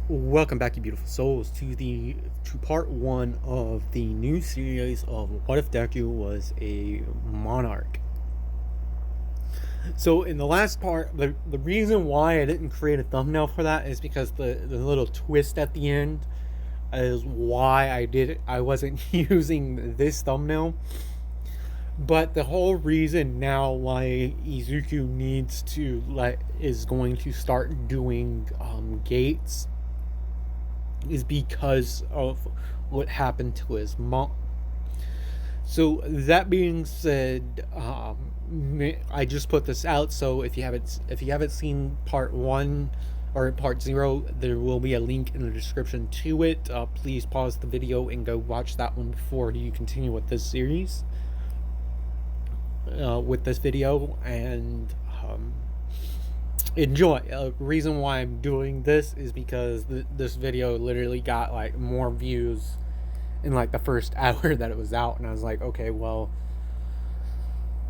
Welcome back, you beautiful souls, to part one of the new series of What If Deku Was a Monarch. So in the last part, the reason why I didn't create a thumbnail for that is because the little twist at the end is why I did it. I wasn't using this thumbnail. But the whole reason now why Izuku needs to is going to start doing gates is because of what happened to his mom. So that being said, I just put this out. So if you haven't seen part one or part zero, there will be a link in the description to it. Please pause the video and go watch that one before you continue with this series, with this video, and enjoy. Reason why I'm doing this is because this video literally got like more views in like the first hour that it was out, and I was like, okay, well,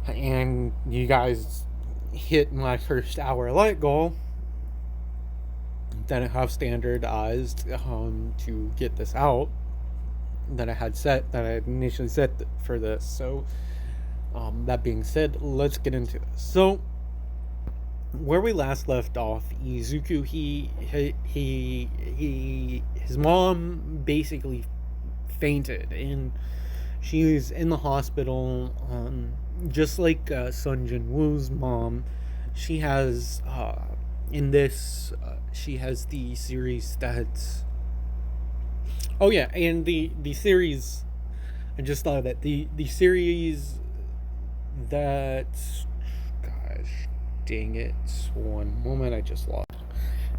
and you guys hit my first hour like goal that I have standardized to get this out, that I had initially set for this. So that being said, let's get into this. So where we last left off, Izuku, his mom basically fainted, and she's in the hospital. Just like Sun Jin Woo's mom, she has in this she has the series that. Oh yeah, and the series. I just thought of that the series that. Gosh, dang it! One moment, I just lost.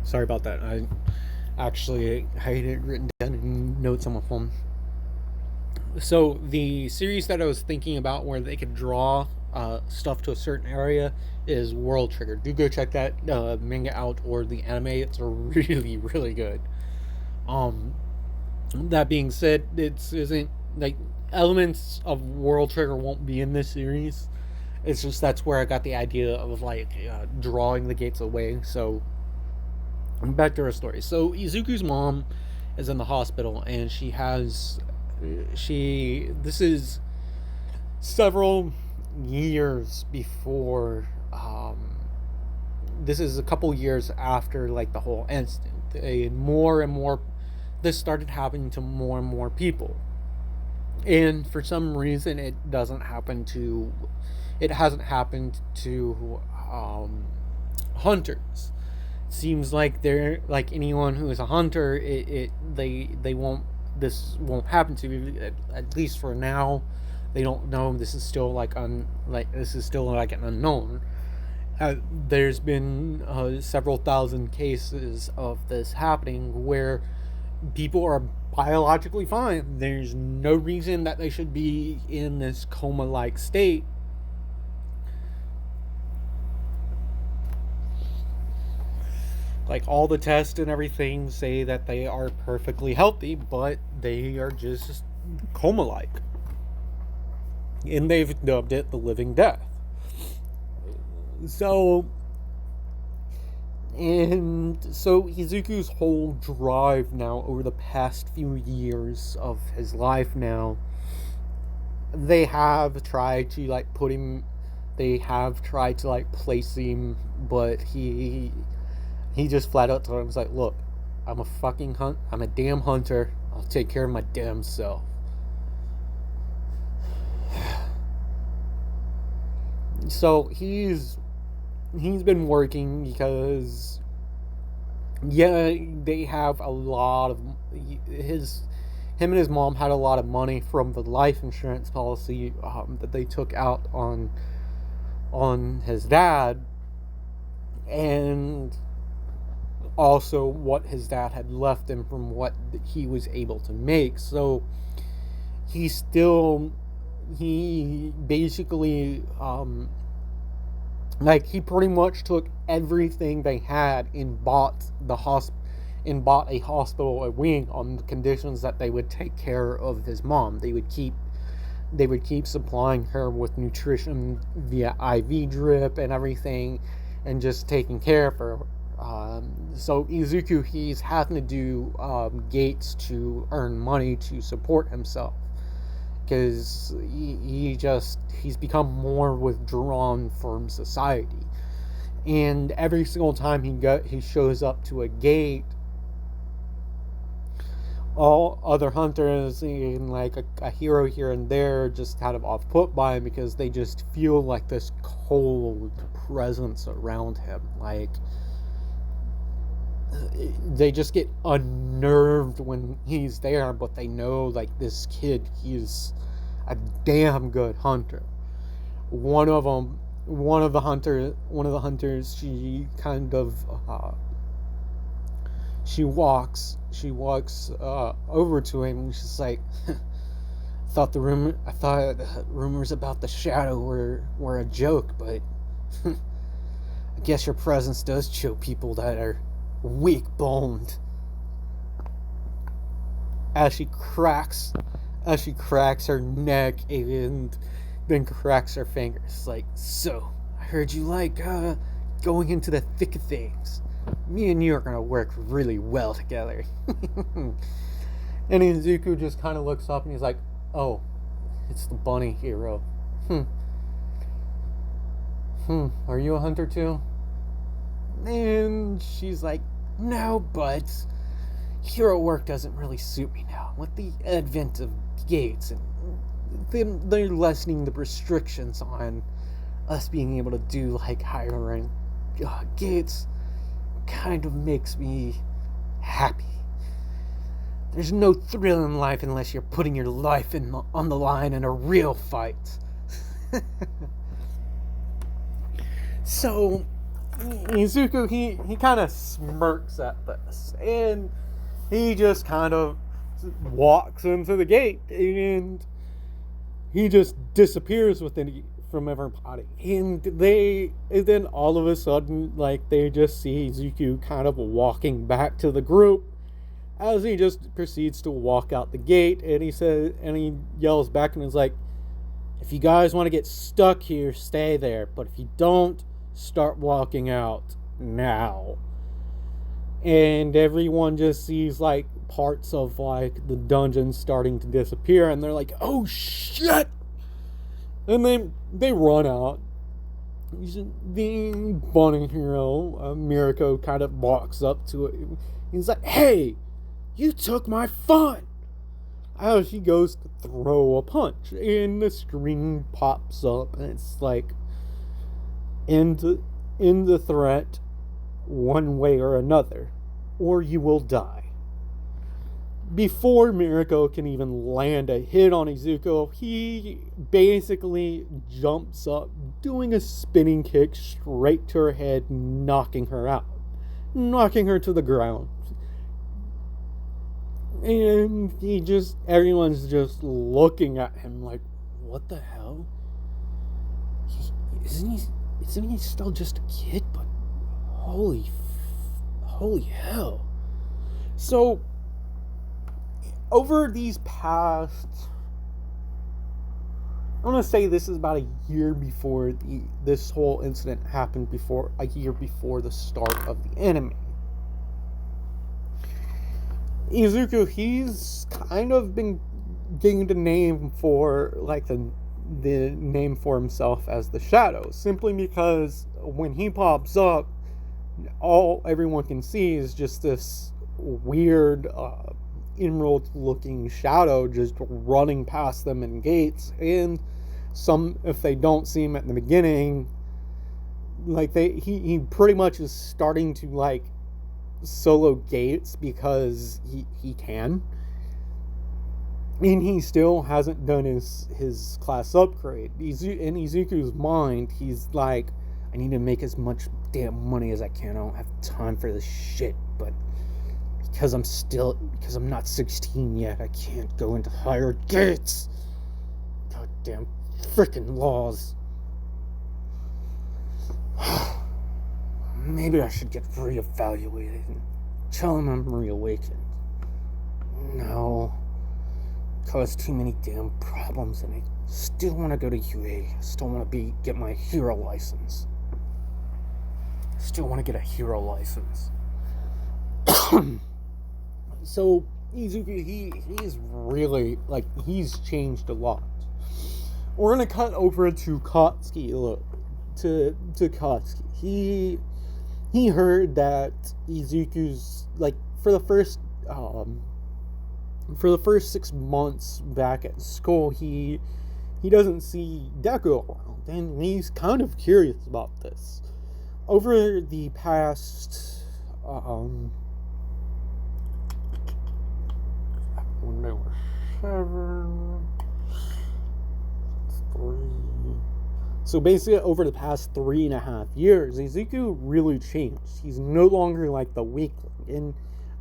Sorry about that. I had it written down in notes on my phone. So the series that I was thinking about, where they could draw stuff to a certain area, is World Trigger. Do go check that manga out or the anime. It's really really good. Um, that being said, it isn't like elements of World Trigger won't be in this series. It's just that's where I got the idea of drawing the gates away. So back to her story. So Izuku's mom is in the hospital, and this is several years before. This is a couple years after like the whole incident. More and more, this started happening to more and more people, and for some reason, it hasn't happened to hunters. Seems like they're like anyone who is a hunter, they won't this won't happen to, at least for now. They don't know. This is still this is still like an unknown. There's been several thousand cases of this happening where people are biologically fine. There's no reason that they should be in this coma like state. Like, all the tests and everything say that they are perfectly healthy, but they are just coma like. And they've dubbed it the living death. So, Izuku's whole drive now over the past few years of his life now, they have tried to place him, but he just flat out told him, he's like, look, I'm a damn hunter. I'll take care of my damn self. So he's been working because, yeah, they have a lot of him and his mom had a lot of money from the life insurance policy that they took out on his dad, and also what his dad had left him from what he was able to make. So he basically he pretty much took everything they had and bought a hospital, a wing, on the conditions that they would take care of his mom. They would keep supplying her with nutrition via IV drip and everything, and just taking care of her. So Izuku, he's having to do gates to earn money to support himself, because he's become more withdrawn from society, and every single time he shows up to a gate, all other hunters and like a hero here and there just kind of off put by him, because they just feel like this cold presence around him. Like, they just get unnerved when he's there, but they know, like, this kid, he's a damn good hunter. One of the hunters, she kind of she walks over to him, and she's like, I thought rumors about the shadow were a joke, but I guess your presence does show people that are weak-boned. As she cracks her neck and then cracks her fingers, like, so I heard you like going into the thick of things. Me and you are gonna work really well together. And Izuku just kind of looks up and he's like, oh, it's the bunny hero. Are you a hunter too? And she's like, no, but hero work doesn't really suit me now. With the advent of gates and they're lessening the restrictions on us being able to do like higher rank gates, kind of makes me happy. There's no thrill in life unless you're putting your life on the line in a real fight. So Izuku, he kind of smirks at this, and he just kind of walks into the gate, and he just disappears from everybody. And then all of a sudden, like, they just see Izuku kind of walking back to the group, as he just proceeds to walk out the gate, and he yells back and is like, if you guys want to get stuck here, stay there, but if you don't, start walking out now. And everyone just sees like parts of like the dungeon starting to disappear, and they're like, oh shit, and they run out. The bunny hero, Mirko, kind of walks up to it. He's like, hey, you took my fun. As he goes to throw a punch, and the screen pops up, and it's like, end the threat one way or another, or you will die. Before Mirko can even land a hit on Izuku, he basically jumps up, doing a spinning kick straight to her head, knocking her to the ground. And everyone's just looking at him like, what the hell? Isn't he still just a kid? But holy hell. So, over these past, I'm going to say this is about a year before this whole incident happened, a year before the start of the anime. Izuku, he's kind of been getting the name for, like, the name for himself as the Shadow, simply because when he pops up, all everyone can see is just this weird emerald looking shadow just running past them in gates. And if they don't see him at the beginning, like he pretty much is starting to like solo gates because he can. And he still hasn't done his class upgrade. In Izuku's mind, he's like, I need to make as much damn money as I can. I don't have time for this shit. But because I'm not 16 yet, I can't go into higher gates. Goddamn freaking laws. Maybe I should get reevaluated and tell him I'm reawakened. No. Caused too many damn problems, and I still want to go to UA. I still want to get my hero license. I still want to get a hero license. So Izuku, he's really, like, he's changed a lot. We're gonna cut over to Katsuki. Look, to Katsuki. He heard that Izuku's, like, for the first 6 months back at school, he doesn't see Deku around, and he's kind of curious about this. Over the past, when they were 7, 3. So basically, over the past 3.5 years, Izuku really changed. He's no longer like the weakling, and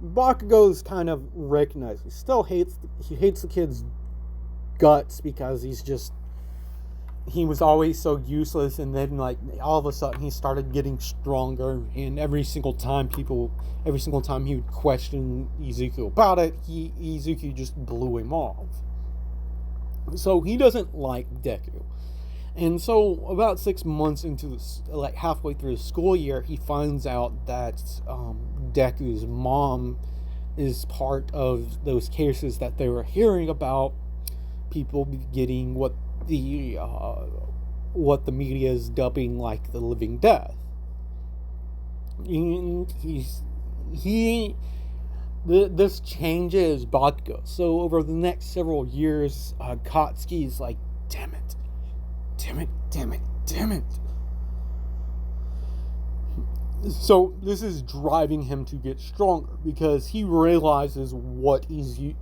Bakugo's kind of recognized. He hates the kid's guts because he was always so useless, and then, like, all of a sudden he started getting stronger, and every single time he would question Izuku about it, Izuku just blew him off. So he doesn't like Deku. And so about 6 months into this, like halfway through the school year, he finds out that Deku's mom is part of those cases that they were hearing about, people getting what the media is dubbing like the living death. And this changes Bakugo. So over the next several years, Katsuki's like, damn it. So this is driving him to get stronger, because he realizes what he's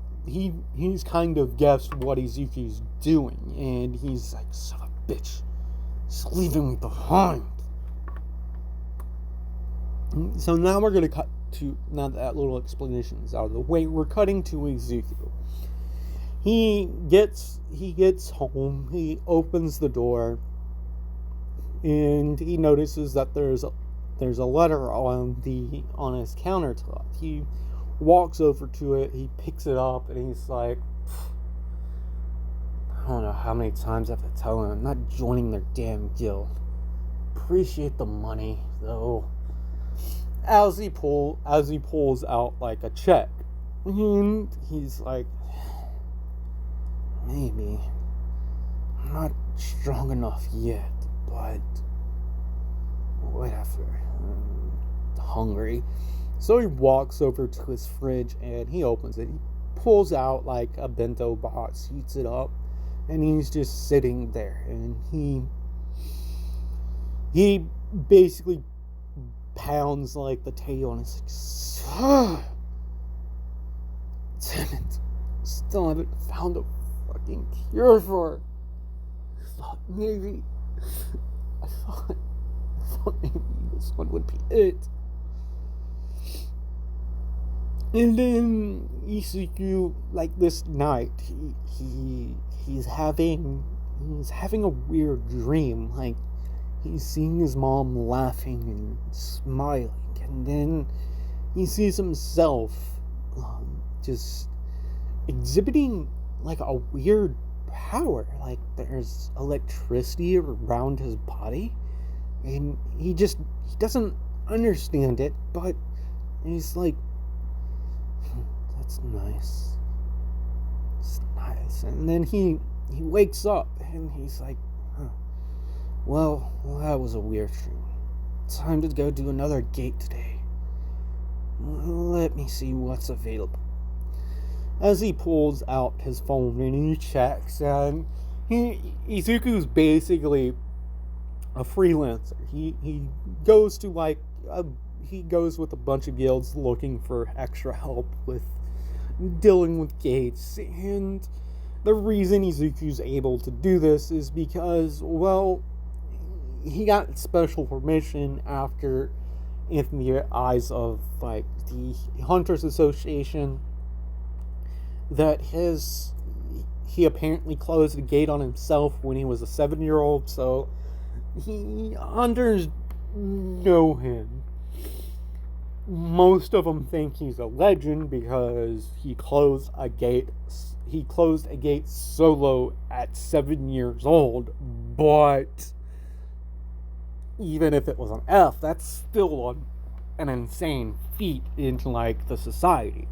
kind of guessed what Izuku's doing, and he's like, son of a bitch, he's leaving me behind. So now we're going to cut to, now that little explanation is out of the way, we're cutting to Izuku. He gets home, he opens the door, and he notices that there's a letter on his countertop. He walks over to it, he picks it up, and he's like, I don't know how many times I have to tell him I'm not joining their damn guild. Appreciate the money, though. As he pulls out like a check, and he's like, maybe I'm not strong enough yet, but whatever. I'm hungry. So he walks over to his fridge and he opens it. He pulls out like a bento box, heats it up, and he's just sitting there. And he basically pounds like the table, and it's like, damn it, still haven't found a fucking cure for it. I thought maybe this one would be it. And then Izuku, like this night, he's having a weird dream. Like, he's seeing his mom laughing and smiling, and then he sees himself just exhibiting like a weird power. Like, there's electricity around his body, and he doesn't understand it, but he's like, that's nice. It's nice. And then he wakes up and he's like, well, that was a weird dream. Time to go do another gate today. Let me see what's available. As he pulls out his phone and he checks, and Izuku's basically a freelancer. He goes to he goes with a bunch of guilds looking for extra help with dealing with gates, and the reason Izuku's able to do this is because, well, he got special permission after, in the eyes of like the Hunters Association, that he apparently closed the gate on himself when he was a 7-year-old, so hunters know him. Most of them think he's a legend because he closed a gate solo at 7 years old, but even if it was an F, that's still an insane feat in like the society.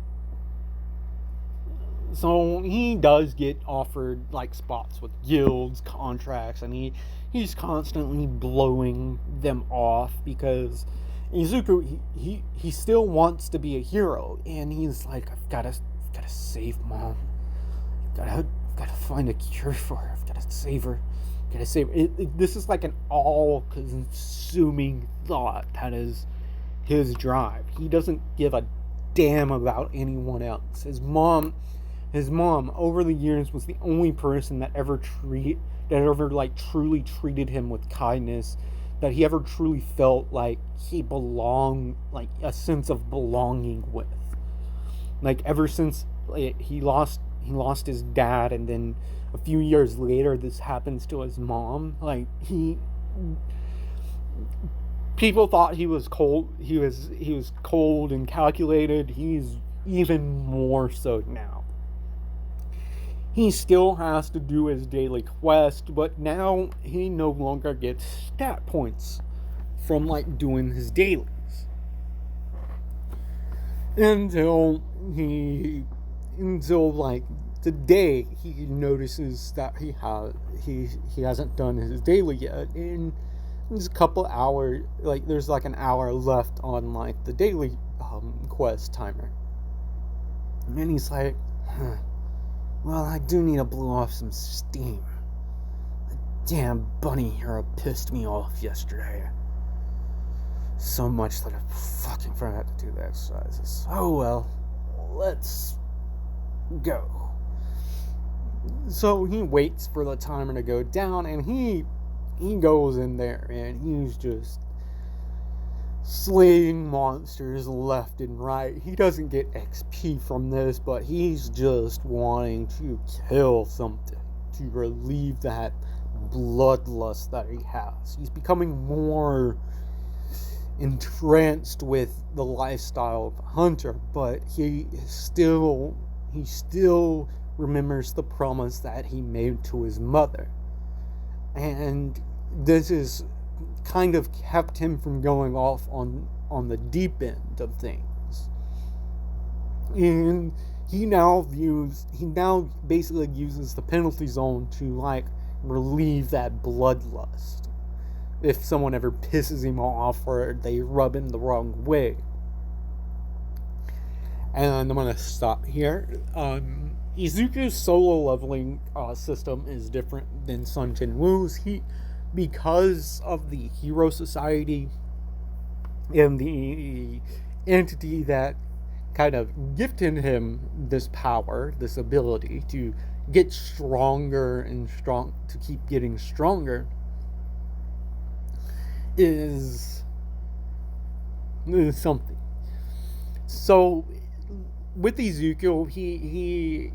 So he does get offered like spots with guilds, contracts, and he's constantly blowing them off because Izuku he still wants to be a hero, and he's like, I've gotta save mom, gotta find a cure for her, I've gotta save her, gotta save her. This is like an all-consuming thought that is his drive. He doesn't give a damn about anyone else. His mom over the years was the only person that ever like truly treated him with kindness, that he ever truly felt like he belonged, like a sense of belonging with. Like ever since he lost his dad, and then a few years later this happens to his mom. Like people thought he was cold. He was cold and calculated. He's even more so now. He still has to do his daily quest, but now he no longer gets stat points from like doing his dailies. Until like today he notices that he hasn't done his daily yet, and there's a couple hours, like there's like an hour left on like the daily quest timer, and he's like, well, I do need to blow off some steam. The damn bunny hero pissed me off yesterday. So much that I fucking forgot to do the exercises. Oh well, let's go. So he waits for the timer to go down, and he goes in there, and he's just slaying monsters left and right. He doesn't get XP from this, but he's just wanting to kill something to relieve that bloodlust that he has. He's becoming more entranced with the lifestyle of a hunter, but he still remembers the promise that he made to his mother. And this is kind of kept him from going off on the deep end of things. And he now basically uses the penalty zone to like relieve that bloodlust if someone ever pisses him off or they rub him the wrong way. And I'm gonna stop here. Izuku's solo leveling system is different than Sun Jinwoo's. Because of the Hero Society and the entity that kind of gifted him this power, this ability to get stronger and to keep getting stronger, is something. So with Izuku, he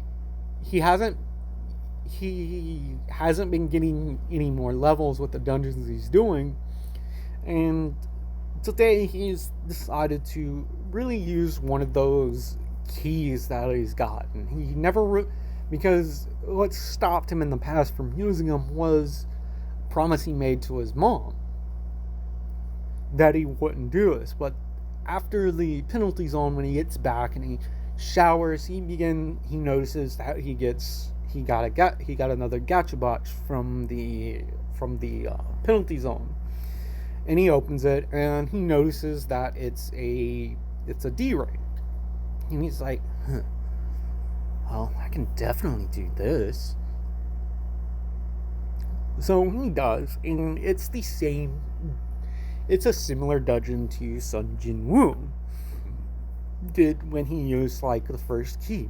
hasn't been getting any more levels with the dungeons he's doing, and today he's decided to really use one of those keys that he's gotten. He never because what stopped him in the past from using them was a promise he made to his mom that he wouldn't do this. But after the penalty zone, when he gets back and he showers, he notices that he got another gacha box from the penalty zone, and he opens it and he notices that it's a D rank, and he's like, well, I can definitely do this. So he does, and it's a similar dungeon to Sun Jinwoo did when he used like the first key.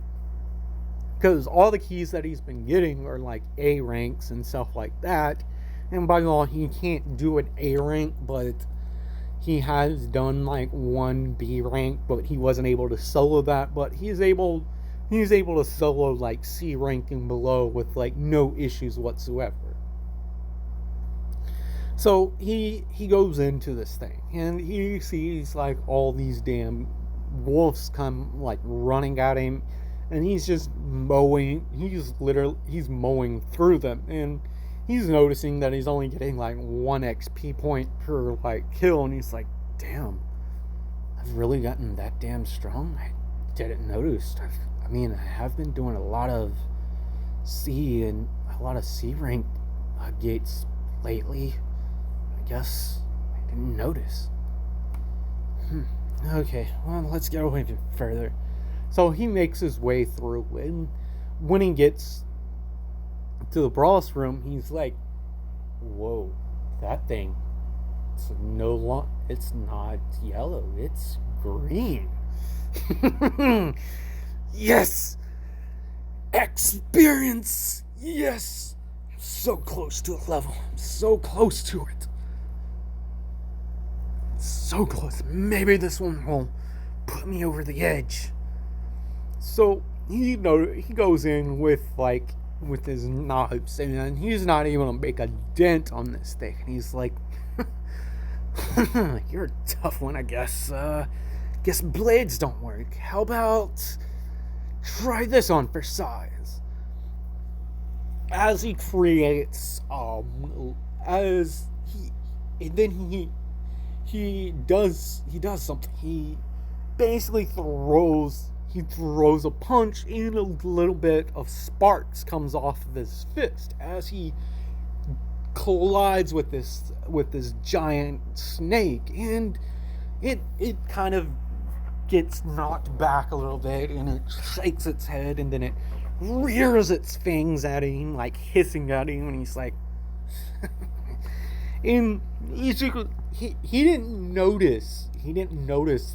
Because all the keys that he's been getting are like A ranks and stuff like that. And by law, he can't do an A rank, but he has done like one B rank, but he wasn't able to solo that. But he's able to solo like C rank and below with like no issues whatsoever. So he goes into this thing, and he sees like all these damn wolves come like running at him, and he's just mowing. He's mowing through them, and he's noticing that he's only getting like 1 XP point per like kill, and he's like, damn, I've really gotten that damn strong. I didn't notice. I mean, I have been doing a lot of C rank gates lately. I guess I didn't notice. Okay, well, let's go even further. So he makes his way through, and when he gets to the boss room, he's like, "Whoa, that thing! It's not yellow. It's green." Yes, experience. Yes, I'm so close to a level. I'm so close to it. So close. Maybe this one will put me over the edge. So he goes in with his knives, and he's not even gonna make a dent on this thing. And he's like, "You're a tough one, I guess. Guess blades don't work. How about try this on for size?" As he creates, as he, and then he does something. He basically throws a punch, and a little bit of sparks comes off of his fist as he collides with this giant snake, and it kind of gets knocked back a little bit, and it shakes its head, and then it rears its fangs at him, like hissing at him, and he's like, and he didn't notice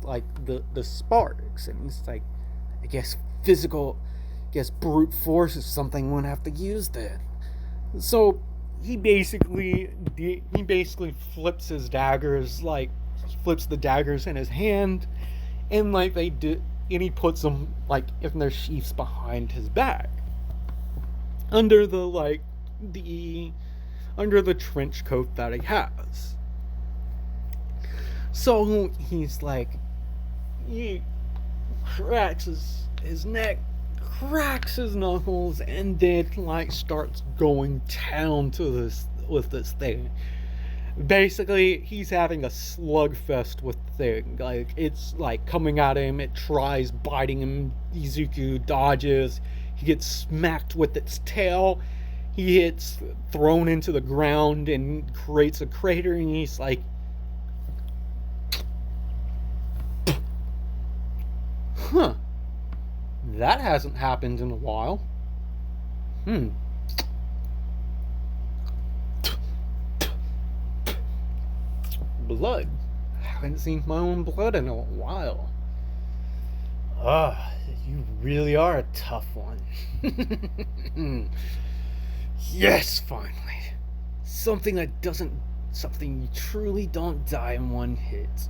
like the sparks, and he's like, I guess brute force is something we'll have to use then. So he basically flips the daggers in his hand, and and he puts them like in their sheaths behind his back, under the trench coat that he has. So he's like, he cracks his neck, cracks his knuckles, and then starts going down with this thing. Basically, he's having a slugfest with the thing. Like, it's coming at him, it tries biting him, Izuku dodges, he gets smacked with its tail, he gets thrown into the ground and creates a crater, and he's like, "Huh, that hasn't happened in a while. Blood. I haven't seen my own blood in a while. You really are a tough one." Yes, finally. Something you truly don't die in one hit.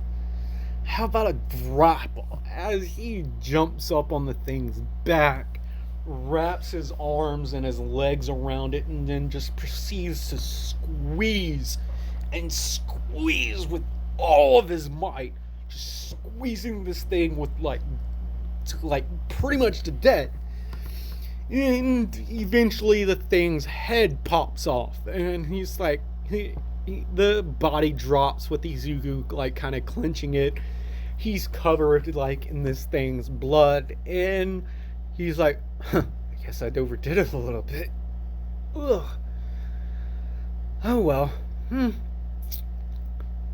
How about a grapple? As he jumps up on the thing's back, wraps his arms and his legs around it, and then just proceeds to squeeze with all of his might, just squeezing this thing with pretty much to death. And eventually the thing's head pops off, and he's like, the body drops with Izuku kind of clenching it. He's covered in this thing's blood, and he's like, I guess I overdid it a little bit. Ugh. Oh well.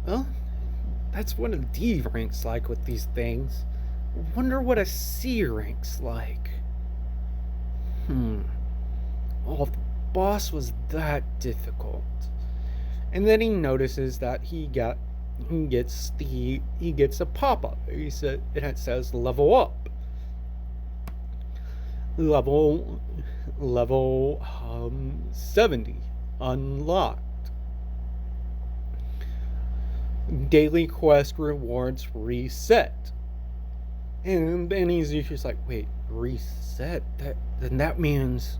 Well, that's what a D rank's like with these things. Wonder what a C rank's like. Well, if the boss was that difficult. And then he notices that he gets a pop-up. It says level up. Level 70 unlocked. Daily quest rewards reset. And then he's just like, wait, reset? Then that means,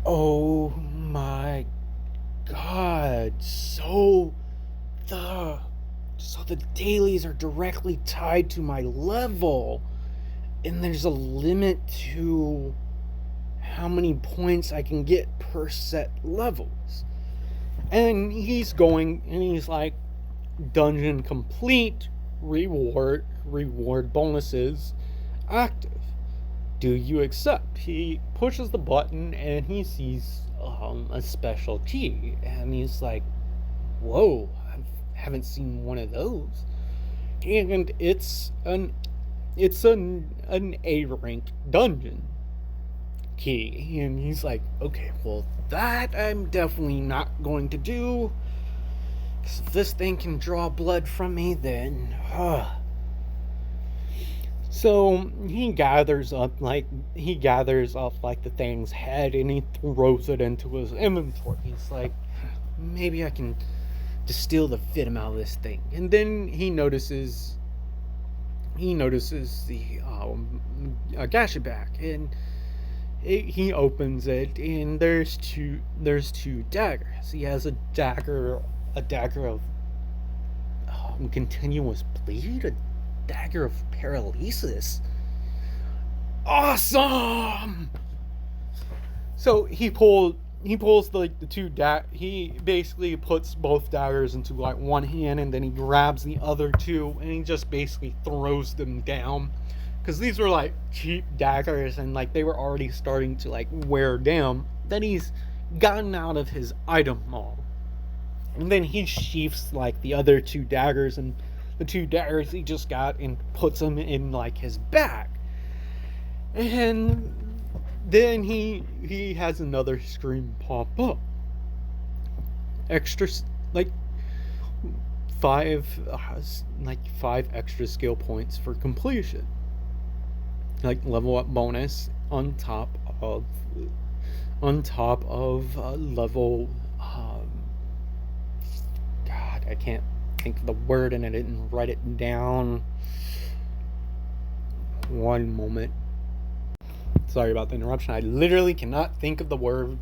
oh my god, so the dailies are directly tied to my level, and there's a limit to how many points I can get per set levels. And he's like, dungeon complete, reward bonuses active. Do you accept? He pushes the button and he sees a special key, and he's like, "Whoa! I haven't seen one of those." And it's an A rank dungeon key, and he's like, "Okay, well that I'm definitely not going to do. 'Cause if this thing can draw blood from me, then." So he gathers up like the thing's head and he throws it into his inventory. He's like, maybe I can distill the venom out of this thing. And then he notices the gacha back, and he opens it, and there's two daggers. He has a dagger of continuous bleed, a dagger of paralysis. Awesome! So he pulls like the two he basically puts both daggers into like one hand, and then he grabs the other two and he just basically throws them down, because these were like cheap daggers and like they were already starting to like wear down. Then he's gotten out of his item mall, and then he sheaths like the other two daggers and the two daggers he just got and puts them in like his bag. And then he has another screen pop up. Extra like five extra skill points for completion. Like level up bonus on top of level. God, I can't think of the word and I didn't write it down. One moment. Sorry about the interruption. I literally cannot think of the word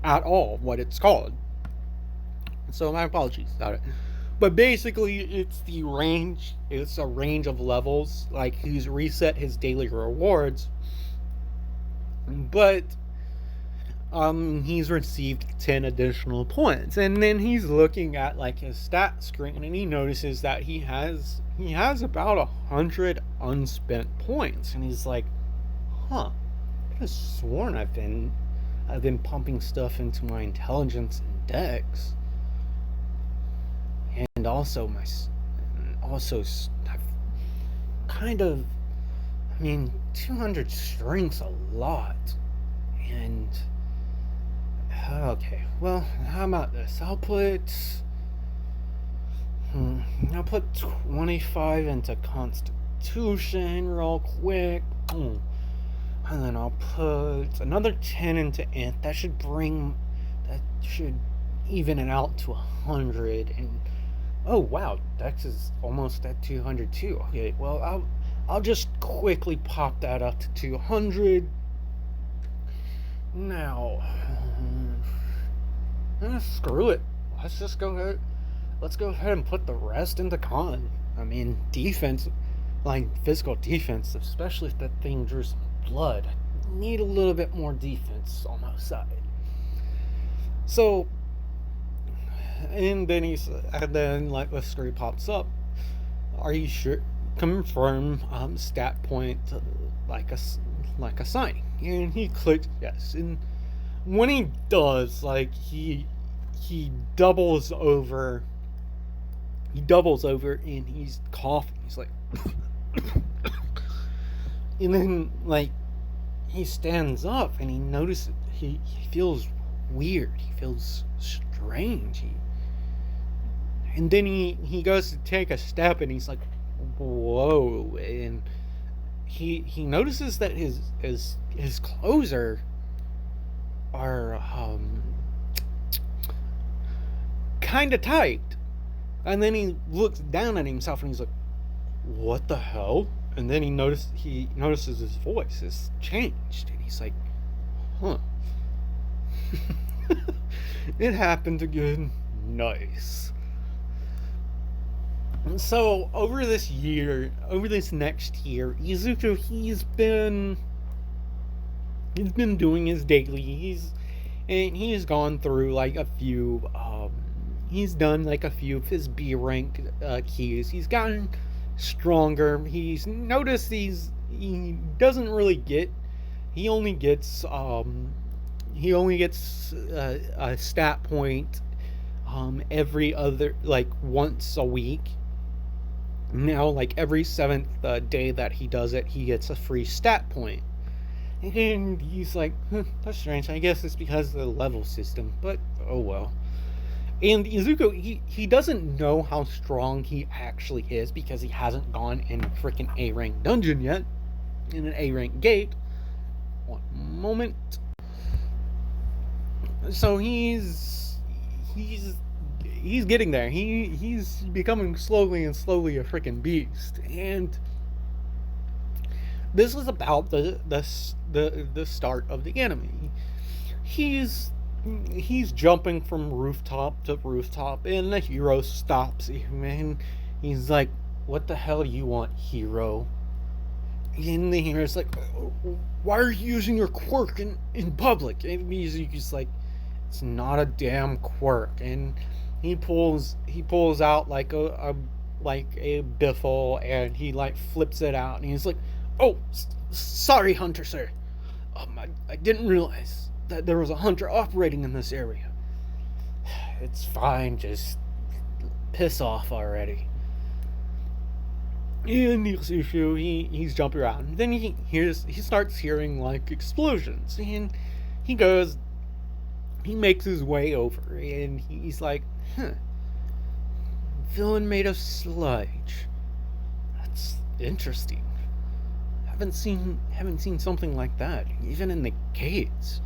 at all, what it's called. So my apologies about it. But basically, it's a range of levels. Like, he's reset his daily rewards. But he's received 10 additional points. And then he's looking at like his stat screen, and he notices that he has about 100 unspent points. And he's like, I could have sworn I've been pumping stuff into my intelligence and dex, and also I've kind of, 200 strength's a lot, and okay, well, how about this? I'll put 25 into Constitution real quick. And then I'll put another 10 into Int. That should even it out to 100. And oh wow, Dex is almost at 200 too. Okay, well I'll just quickly pop that up to 200. Now, screw it. Let's go ahead and put the rest into Con. Defense, like physical defense, especially if that thing drew some blood. I need a little bit more defense on my side. So, and then like the screen pops up. Are you sure? Confirm stat point like a sign. And he clicks yes. And when he does, like he doubles over. He doubles over and he's coughing. He's like. And then, like, he stands up and he notices he feels weird. He feels strange. And then he goes to take a step and he's like, whoa. And he notices that his clothes are kind of tight. And then he looks down at himself and he's like, what the hell? And then he notices his voice has changed, and he's like, it happened again. Nice. And so over this next year, Izuku, he's been doing his daily. He's gone through like a few he's done like a few of his B rank keys. He's gotten stronger. He's noticed he doesn't really get. He only gets a stat point every other, like, once a week. Now, like, every seventh day that he does it, he gets a free stat point. And he's like, that's strange. I guess it's because of the level system, but oh well. And Izuku, he doesn't know how strong he actually is because he hasn't gone in a freaking A rank dungeon yet, in an A rank gate. One moment. So he's getting there. He's becoming slowly and slowly a freaking beast. And this is about the start of the anime. He's jumping from rooftop to rooftop, and the hero stops him, and he's like, "What the hell do you want, hero?" And the hero's like, "Why are you using your quirk in public?" And he's like, "It's not a damn quirk." And he pulls out like a biffle, and he like flips it out, and he's like, "Oh, sorry, hunter sir. I didn't realize that there was a hunter operating in this area." "It's fine, just piss off already." And he's jumping around. And then he starts hearing like explosions, and he makes his way over, and he's like, "Villain made of sludge. That's interesting. Haven't seen something like that, even in the gates.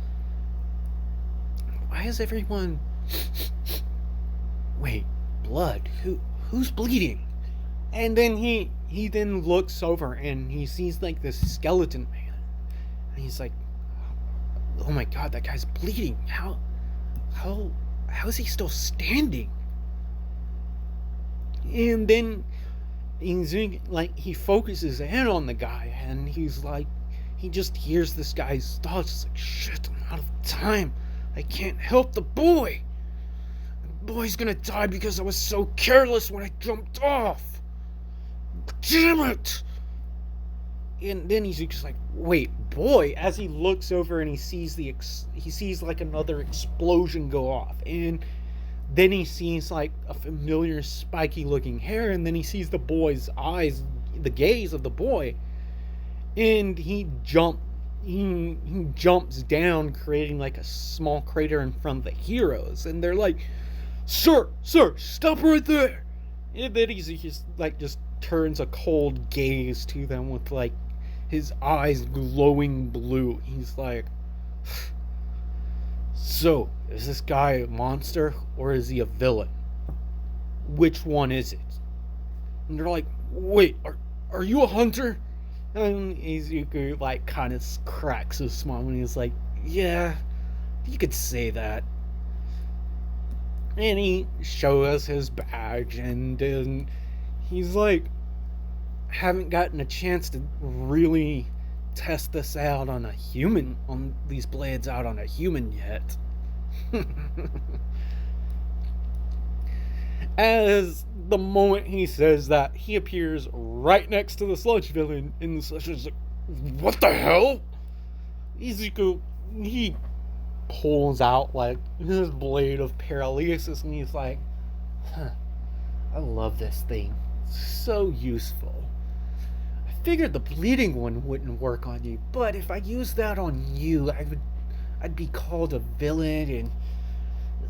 Why is everyone... Wait, blood? Who's bleeding?" And then he then looks over, and he sees like this skeleton man, and he's like, "Oh my god, that guy's bleeding. How is he still standing?" And then he focuses in on the guy, and he's like, he just hears this guy's thoughts. It's like, "Shit, I'm out of time. I can't help the boy. The boy's gonna die because I was so careless when I jumped off. Damn it!" And then he's just like, "Wait, boy," as he looks over and he sees like another explosion go off, and then he sees like a familiar spiky looking hair, and then he sees the boy's eyes, the gaze of the boy, and he jumps down, creating like a small crater in front of the heroes, and they're like, sir, stop right there." And then he just turns a cold gaze to them with like his eyes glowing blue. He's like, "So, is this guy a monster or is he a villain? Which one is it?" And they're like, "Wait, are you a hunter?" And Izuku like kind of cracks a smile, and he's like, "Yeah, you could say that." And he shows us his badge, and then he's like, "Haven't gotten a chance to really test this out on a human, on these blades out on a human yet." As the moment he says that, he appears right next to the sludge villain, and the sludge is like, "What the hell?" Izuku, he pulls out like his blade of paralysis, and he's like, "I love this thing. It's so useful. I figured the bleeding one wouldn't work on you, but if I used that on you, I'd be called a villain, and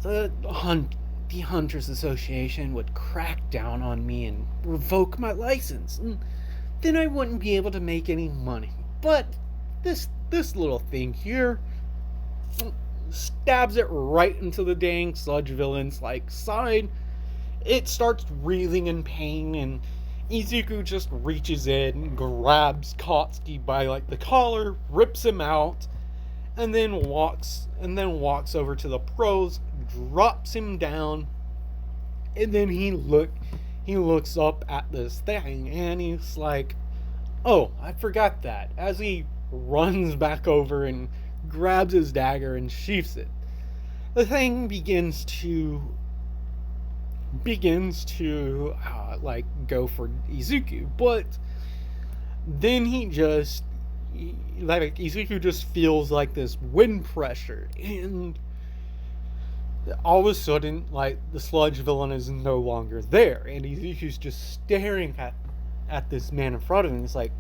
the Hunters Association would crack down on me and revoke my license, and then I wouldn't be able to make any money. But this little thing here stabs it right into the dang sludge villain's like side. It starts writhing in pain, and Izuku just reaches in, grabs Katsuki by like the collar, rips him out, and then walks over to the pros, drops him down, and then he looks up at this thing, and he's like, "Oh, I forgot that," as he runs back over and grabs his dagger and sheaths it. The thing begins to begins to go for Izuku, but then Izuku just feels like this wind pressure, and all of a sudden, like, the sludge villain is no longer there, and Izuku's just staring at this man in front of him. He's like,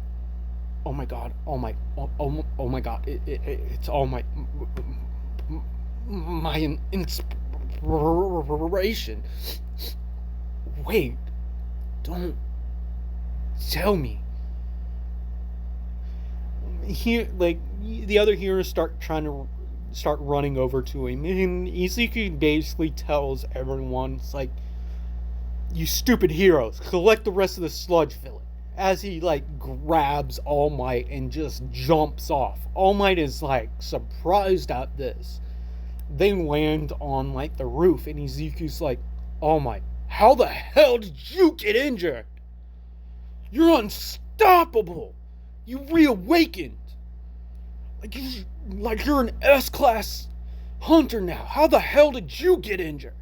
oh my god, oh my god, it's all my inspiration. Wait, don't tell me. Here, like, the other heroes start running over to him, and Izuku basically tells everyone, it's like, you stupid heroes, collect the rest of the sludge villain. As he, like, grabs All Might and just jumps off. All Might is, like, surprised at this. They land on, like, the roof, and Izuku's like, All Might, how the hell did you get injured? You're unstoppable. You reawakened. Like you're an S-class hunter now. How the hell did you get injured?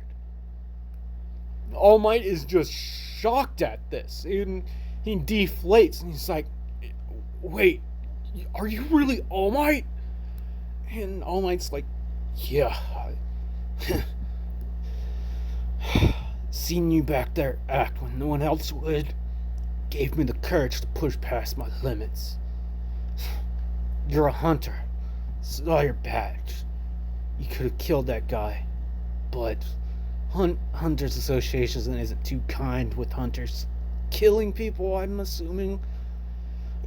All Might is just shocked at this, and he deflates, and he's like, wait, are you really All Might? And All Might's like, yeah. Seeing you back there act when no one else would gave me the courage to push past my limits. You're a hunter. Saw your badge. You could have killed that guy, but Hunters Association isn't too kind with hunters killing people, I'm assuming.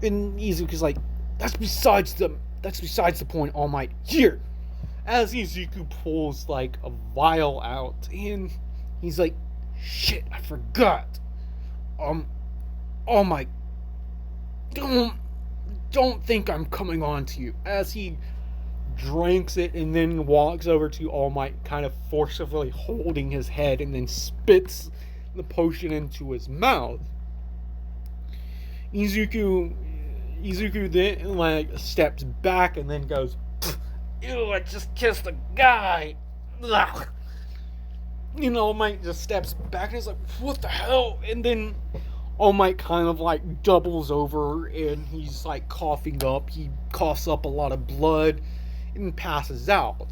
And Izuku's like, that's besides the point, All Might. Here! As Izuku pulls, like, a vial out, and he's like, shit, I forgot. All Might, don't think I'm coming on to you. As he drinks it and then walks over to All Might, kind of forcibly holding his head, and then spits the potion into his mouth. Izuku then, like, steps back and then goes, ew, I just kissed a guy. Ugh. You know, All Might just steps back and is like, what the hell? And then All Might kind of, like, doubles over, and he's, like, coughing up. He coughs up a lot of blood and passes out.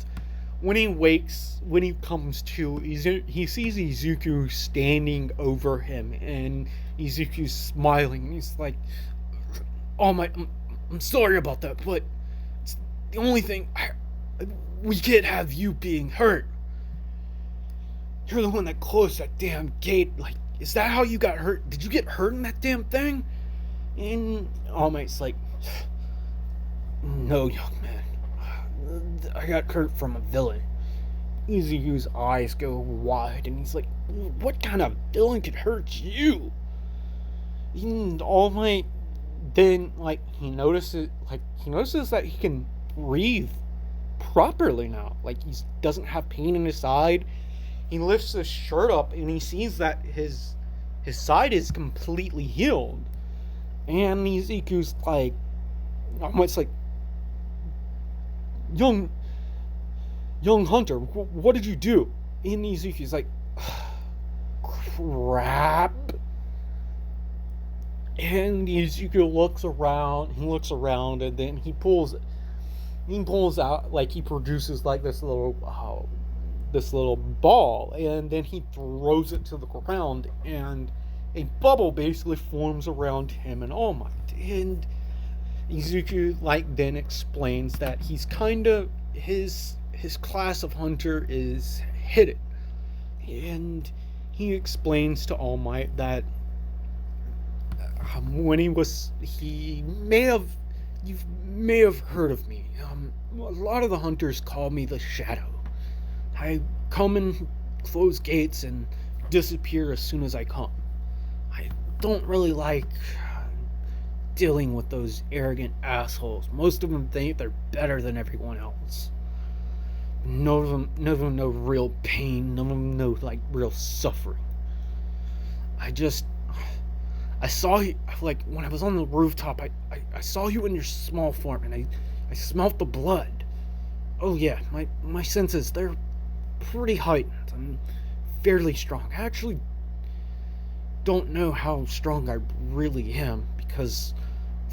When he comes to, he sees Izuku standing over him, and Izuku's smiling. He's like, All Might, I'm sorry about that, but it's the only thing, we can't have you being hurt. You're the one that closed that damn gate. Like, is that how you got hurt? Did you get hurt in that damn thing? And All Might's like, no, young man. I got hurt from a villain. Izuku's eyes go wide, and he's like, what kind of villain could hurt you? And All Might then, like, he notices that he can breathe properly now. Like, he doesn't have pain in his side. He lifts his shirt up, and he sees that his side is completely healed. And Izuku's like, almost like, young hunter, what did you do? And Izuku's like, crap. And Izuku looks around, and then he pulls out, like, he produces, like, this little ball, and then he throws it to the ground, and a bubble basically forms around him and All Might. And Izuku, like, then explains that he's kind of, his class of hunter is hidden, and he explains to All Might that you may have heard of me. A lot of the hunters call me the Shadow. I come and close gates and disappear as soon as I come. I don't really like dealing with those arrogant assholes. Most of them think they're better than everyone else. None of them know real pain. None of them know, like, real suffering. I saw you, like, when I was on the rooftop, I saw you in your small form, and I smelt the blood. Oh yeah, my senses, they're pretty heightened. I'm fairly strong. I actually don't know how strong I really am because,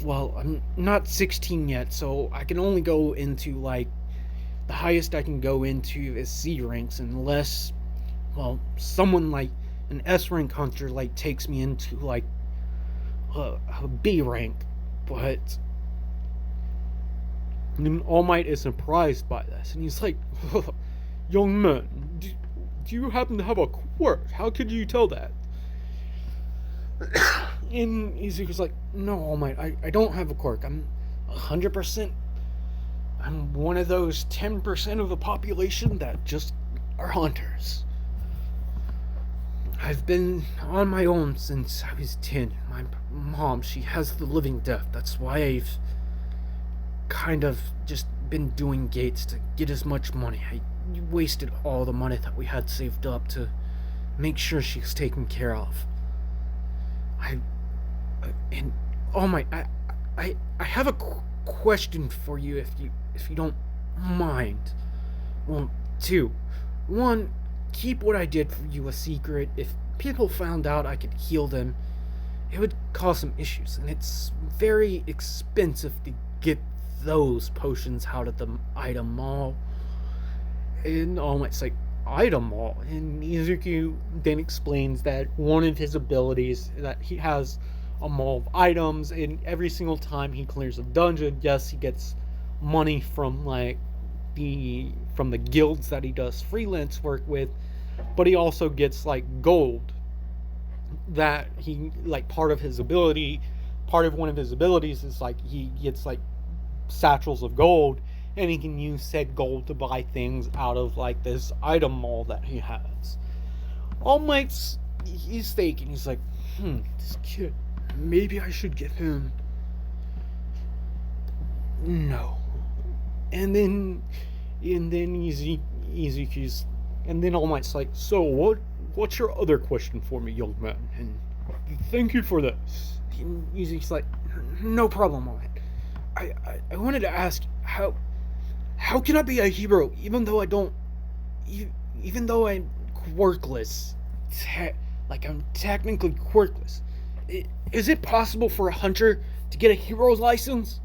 well, I'm not 16 yet, so I can only go into, like, the highest I can go into is C ranks unless, well, someone like an S rank hunter, like, takes me into, like, a B rank. But and All Might is surprised by this, and he's like, young man, do you happen to have a quirk? How could you tell that? And Izuku's like, no, All Might, I don't have a quirk. I'm 100%. I'm one of those 10% of the population that just are hunters. I've been on my own since I was 10. My mom, she has the living death. That's why I've kind of just been doing gates to get as much money. I wasted all the money that we had saved up to make sure she's taken care of. And oh my, I have a question for you if you don't mind. Well, two. One, keep what I did for you a secret. If people found out I could heal them, it would cause some issues, and it's very expensive to get those potions out of the item mall. And All Might's like, item mall? And Izuku then explains that one of his abilities, that he has a mall of items, and every single time he clears a dungeon, yes, he gets money from, like, from the guilds that he does freelance work with, but he also gets, like, gold that he, like, part of one of his abilities is, like, he gets, like, satchels of gold, and he can use said gold to buy things out of, like, this item mall that he has. All Might's, he's thinking, he's like, this kid, maybe I should give him, no. And then Izuku's, and then All Might's like, so what's your other question for me, young man? And thank you for this. And Izuku's like, no problem, All Might. I wanted to ask, how can I be a hero even though I'm quirkless? Like, I'm technically quirkless. Is it possible for a hunter to get a hero's license?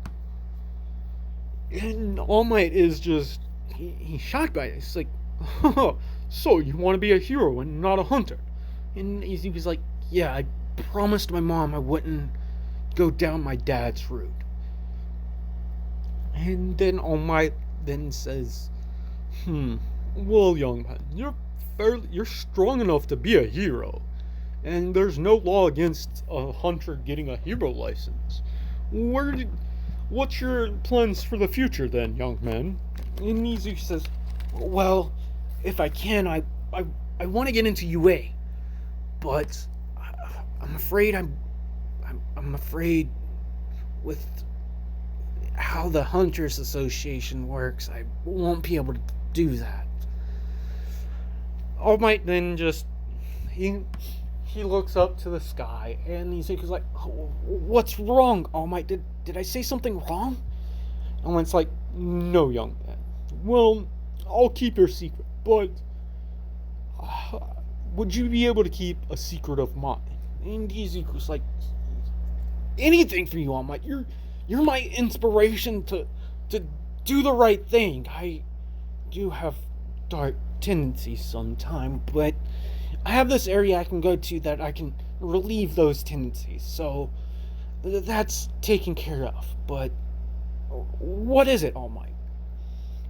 And All Might is just, he's shocked by it. He's like, so you want to be a hero and not a hunter? And he's like, yeah, I promised my mom I wouldn't go down my dad's route. And then All Might then says, well, young man, you're strong enough to be a hero, and there's no law against a hunter getting a hero license. What's your plans for the future then, young man? And Izuku says, well, if I can, I want to get into UA, but I'm afraid I'm afraid with how the Hunters Association works, I won't be able to do that. All Might then just, he looks up to the sky, and Izuku's like, what's wrong, All Might? Did I say something wrong? All Might's like, no, young man. Well, I'll keep your secret, but would you be able to keep a secret of mine? And Izuku's like, anything for you, All Might. You're my inspiration to do the right thing. I do have dark tendencies sometimes, but I have this area I can go to that I can relieve those tendencies. So that's taken care of. But what is it, All Might?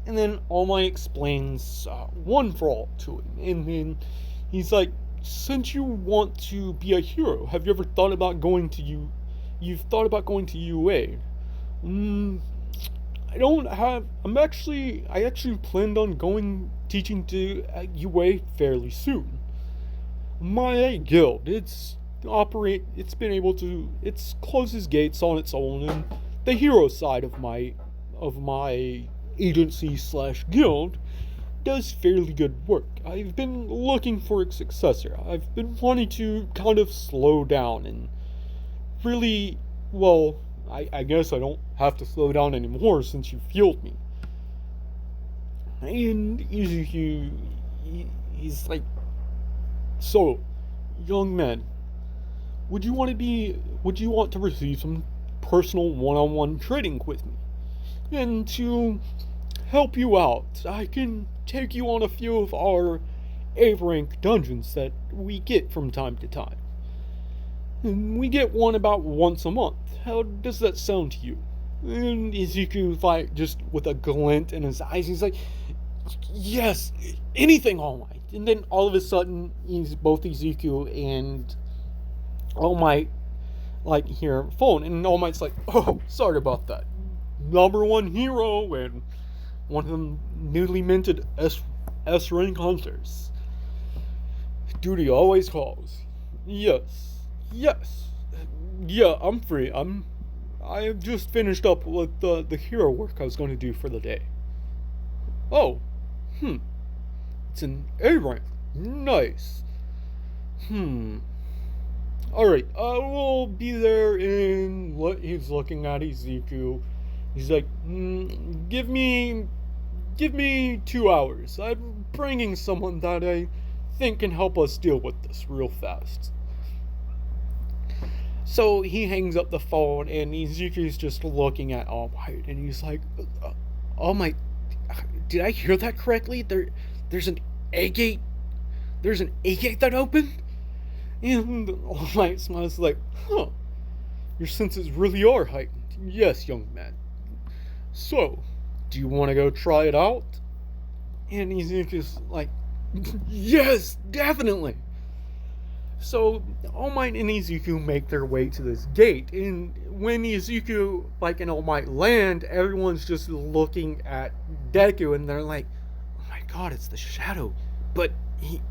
And then All Might explains one for all to him. And then he's like, since you want to be a hero, have you ever thought about going to You've thought about going to UA? I actually planned on teaching to UA fairly soon. My guild, it's closes gates on its own, and the hero side of my agency / guild does fairly good work. I've been looking for a successor. I've been wanting to kind of slow down and really, well, I guess I don't have to slow down anymore since you fueled me. And Izuku, he's like, So, young men, would you want to receive some personal one-on-one training with me? And to help you out, I can take you on a few of our A-rank dungeons that we get from time to time. And we get one about once a month. How does that sound to you? And Ezekiel's like, just with a glint in his eyes, he's like, yes, anything, All Might. And then all of a sudden, both Ezekiel and All Might like hear phone, and All Might's like, oh, sorry about that. Number one hero and one of them newly minted S rank hunters. Duty always calls. Yes. Yes. Yeah, I'm free. I have just finished up with the hero work I was going to do for the day. Oh. It's an A rank. Nice. Alright, I will be there in what he's looking at Ezekiel. He's like, give me 2 hours. I'm bringing someone that I think can help us deal with this real fast. So he hangs up the phone, and Ezekiel's just looking at All Might, and he's like, All Might, did I hear that correctly? There's an A gate? There's an A gate that opened? And All Might smiles like, huh, your senses really are heightened. Yes, young man. So, do you want to go try it out? And Ezekiel's like, yes, definitely. So, All Might and Ezekiel make their way to this gate, and when Ezekiel, and All Might land, everyone's just looking at Deku, and they're like, oh my god, it's the Shadow, but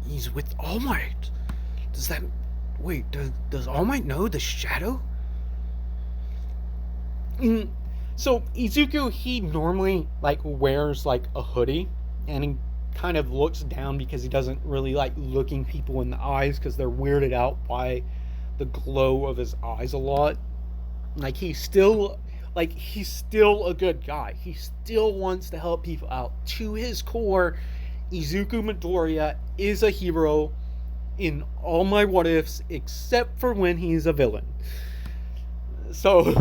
he's with All Might. Does All Might know the Shadow? So, Ezekiel, he normally, wears, a hoodie, and he kind of looks down because he doesn't really like looking people in the eyes because they're weirded out by the glow of his eyes a lot. He's still a good guy. He still wants to help people out. To his core, Izuku Midoriya is a hero in all my what ifs except for when he's a villain. So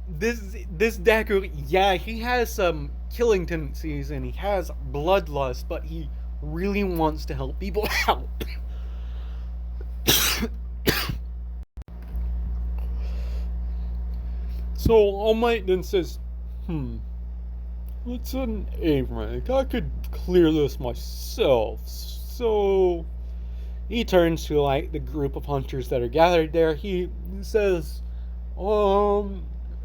this Deku, yeah, he has some killing tendencies and he has bloodlust, but he really wants to help people out. So All Might then says, it's an A rank. I could clear this myself. So he turns to the group of hunters that are gathered there. He says,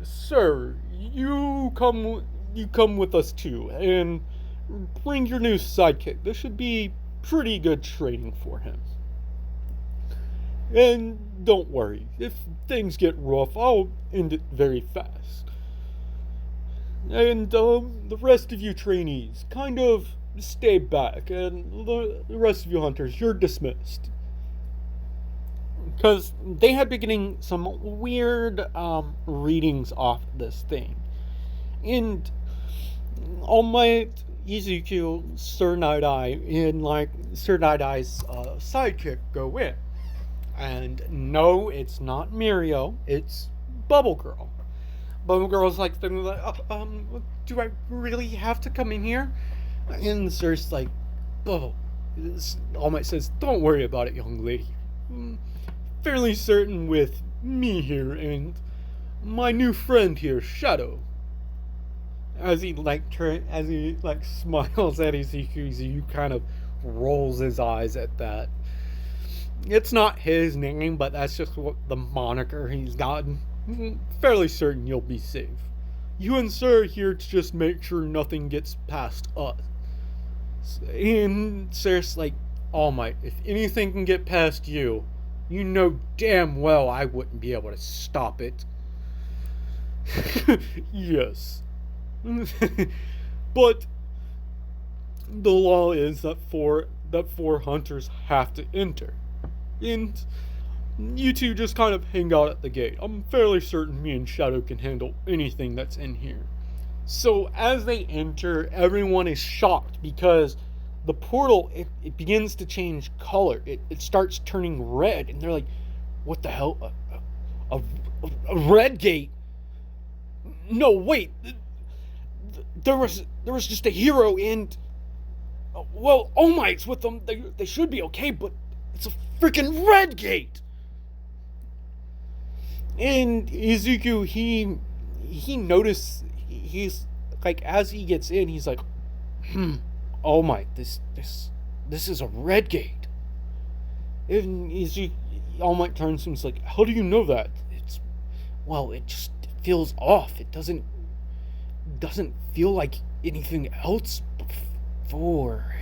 sir, you come with us too, and bring your new sidekick. This should be pretty good training for him. And don't worry, if things get rough, I'll end it very fast. And the rest of you trainees, kind of stay back, and the rest of you hunters, you're dismissed. Because they had been getting some weird readings off this thing. And All Might, Ezekiel, Sir Night-Eye, and Sir Night-Eye's sidekick go in. And no, it's not Mirio, it's Bubble Girl. Bubble Girl's do I really have to come in here? And Sir's like, Bubble. All Might says, don't worry about it, young lady. Fairly certain with me here and my new friend here, Shadow. As he smiles at Ezekiel, you kind of rolls his eyes at that. It's not his name, but that's just what the moniker he's gotten. Fairly certain you'll be safe. You and Sir are here to just make sure nothing gets past us. And Sir's like, All Might, if anything can get past you, you know damn well I wouldn't be able to stop it. Yes. But the law is that four hunters have to enter. And you two just kind of hang out at the gate. I'm fairly certain me and Shadow can handle anything that's in here. So as they enter, everyone is shocked because the portal, it begins to change color. It starts turning red, and they're like, what the hell? A, a red gate? No, wait. There was just a hero, and well, All Might's with them. They should be okay, but it's a freaking red gate. And Izuku, he noticed, he's like, as he gets in, he's like, All Might, this is a red gate. And Izuku, All Might turns to him, he's like, how do you know that? Well, it just feels off. It doesn't feel like anything else before.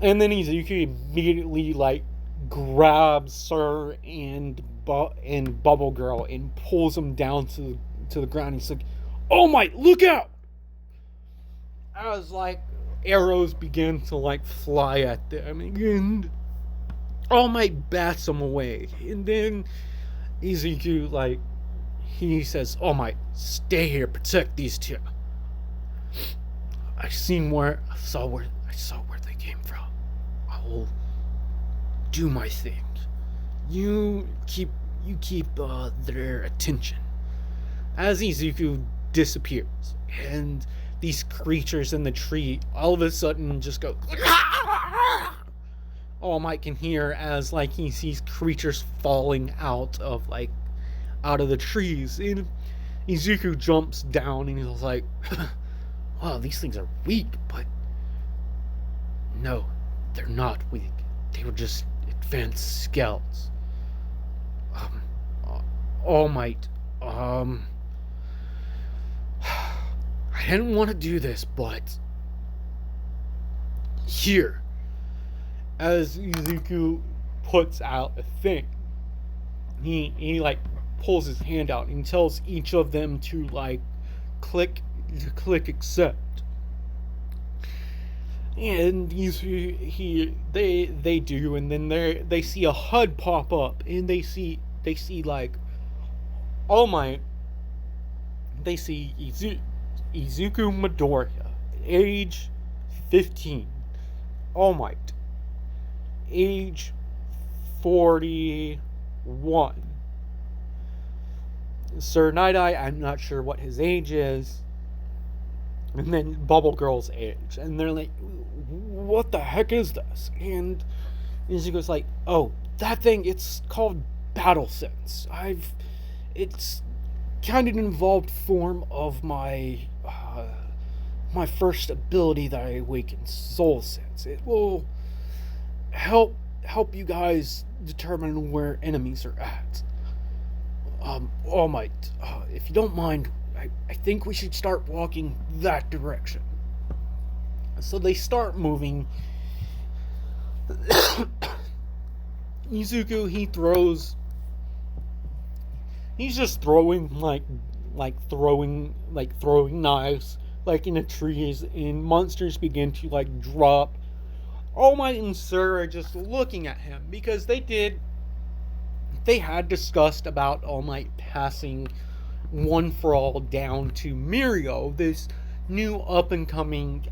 And then Izuku immediately like grabs Sir and Bubble Girl and pulls them down to the ground. He's like, "Oh my, look out!" As like arrows begin to like fly at them, and All Might bats them away. And then Izuku like he says, "All Might, stay here, protect these two. I saw where they came from. I will do my thing. You keep their attention." As Izuku disappears, and these creatures in the tree all of a sudden just go. All Might can hear as like he sees creatures falling out of the trees, and Izuku jumps down and he's like, "Wow, these things are weak, but no, they're not weak. They were just advanced scouts. All Might, I didn't want to do this, but here." As Izuku puts out a thing, he like pulls his hand out and tells each of them to like click accept. And they do, and then they see a HUD pop up, and they see like All Might. They see Izuku Midoriya, age 15. All Might, age 41. Sir Night-Eye, I'm not sure what his age is. And then Bubble Girl's age. And they're like, what the heck is this? And Izuku's like, oh, that thing, it's called Battle Sense. It's kind of an involved form of my first ability that I awakened, Soul Sense. It will help you guys determine where enemies are at. All Might, if you don't mind, I think we should start walking that direction. So they start moving. Izuku, he's just throwing throwing knives like in the trees, and monsters begin to like drop. All Might and Sir are just looking at him because they had discussed about All Might passing One for All down to Mirio, this new up and coming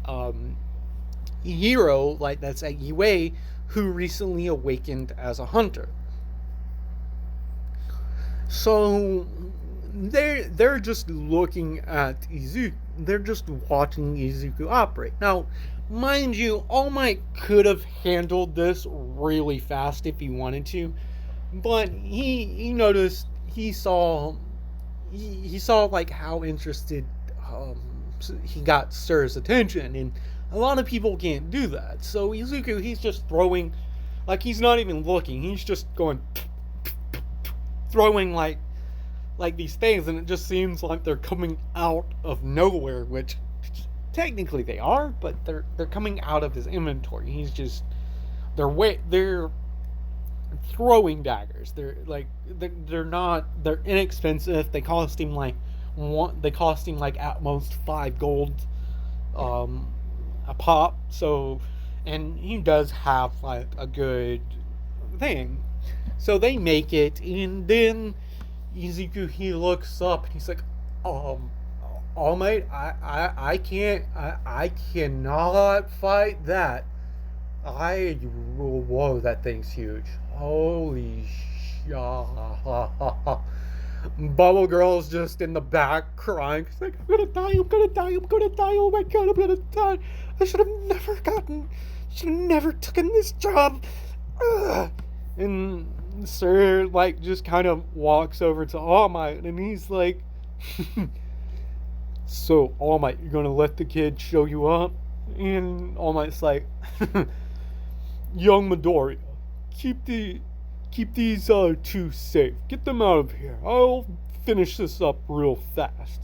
hero like that's at UA, who recently awakened as a hunter. So they're just looking at Izuku. They're just watching Izuku operate. Now, mind you, All Might could have handled this really fast if he wanted to, but he noticed, he saw like how interested he got Sir's attention, and a lot of people can't do that. So Izuku, he's just throwing, like he's not even looking. He's just going throwing like these things, and it just seems like they're coming out of nowhere, which technically they are, but they're coming out of his inventory. They're throwing daggers. They're inexpensive. They cost him like at most 5 gold a pop. So, and he does have like a good thing. So they make it, and then Izuku, he looks up and he's like, All Might, I cannot fight that. Whoa, that thing's huge. Holy sh! Bubble Girl's just in the back crying. She's like, I'm gonna die, I'm gonna die, I'm gonna die. Oh my god, I'm gonna die. I should have never taken this job. Ugh. And Sir, like, just kind of walks over to All Might and he's like, so, All Might, you're gonna let the kid show you up? And All Might's like, young Midoriya, keep these two safe. Get them out of here. I'll finish this up real fast.